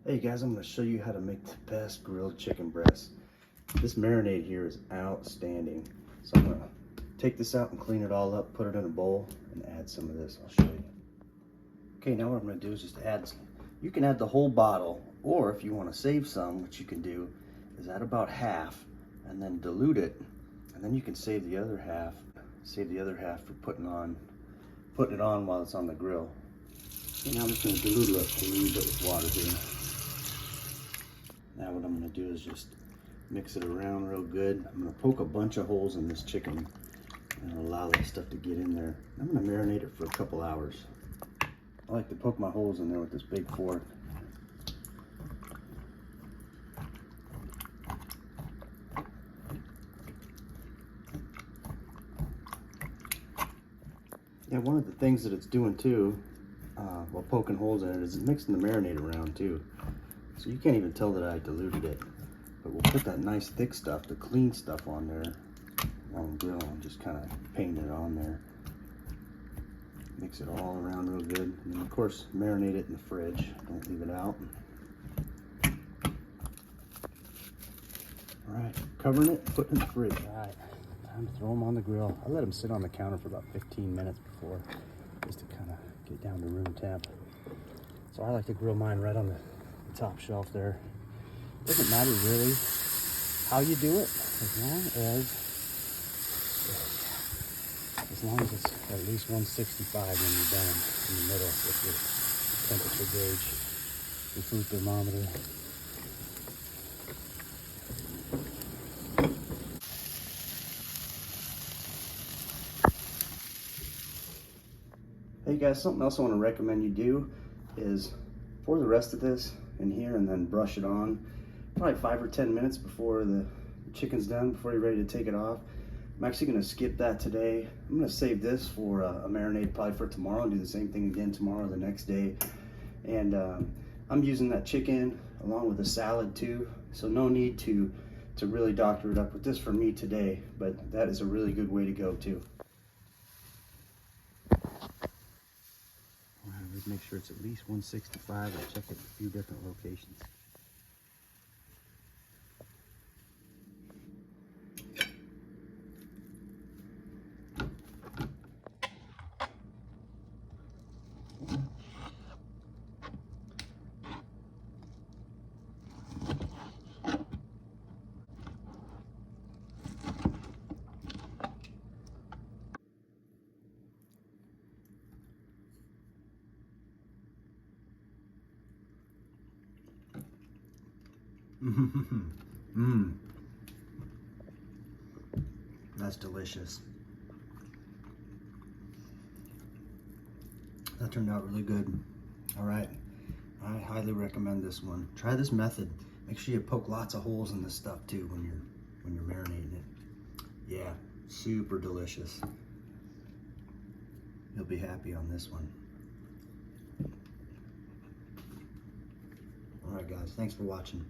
Hey guys, I'm going to show you how to make the best grilled chicken breast. This marinade here is outstanding. So I'm going to take this out and clean it all up, put it in a bowl, and add some of this. I'll show you. Okay, now what I'm going to do is just add some. You can add the whole bottle, or if you want to save some, what you can do is add about half and then dilute it, and then you can save the other half. Save the other half for putting it on while it's on the grill. Okay, now I'm just going to dilute it a little bit with water here. Now what I'm going to do is just mix it around real good. I'm going to poke a bunch of holes in this chicken and allow that stuff to get in there. I'm going to marinate it for a couple hours. I like to poke my holes in there with this big fork. Yeah, one of the things that it's doing too, while poking holes in it, is it's mixing the marinade around too. So you can't even tell that I diluted it. But we'll put that nice thick stuff, the clean stuff on there on the grill and just kind of paint it on there. Mix it all around real good. And then of course, marinate it in the fridge. Don't leave it out. All right, covering it, putting it in the fridge. All right, time to throw them on the grill. I let them sit on the counter for about 15 minutes before, just to kind of get down to room temp. So I like to grill mine right on the top shelf there. Doesn't matter really how you do it, as long as it's at least 165 when you're done in the middle with your temperature gauge, your food thermometer. Hey guys, something else I want to recommend you do is pour the rest of this in here and then brush it on probably 5 or 10 minutes before the chicken's done, before you're ready to take it off. I'm actually going to skip that today. I'm going to save this for a marinade probably for tomorrow and do the same thing again tomorrow or the next day. And I'm using that chicken along with a salad too, so no need to really doctor it up with this for me today, but that is a really good way to go too. Let's make sure it's at least 165. I'll check it at a few different locations. That's delicious. That turned out really good. All right, I highly recommend this one. Try this method. Make sure you poke lots of holes in this stuff too when you're marinating it. Yeah, super delicious. You'll be happy on this one. All right, guys, thanks for watching.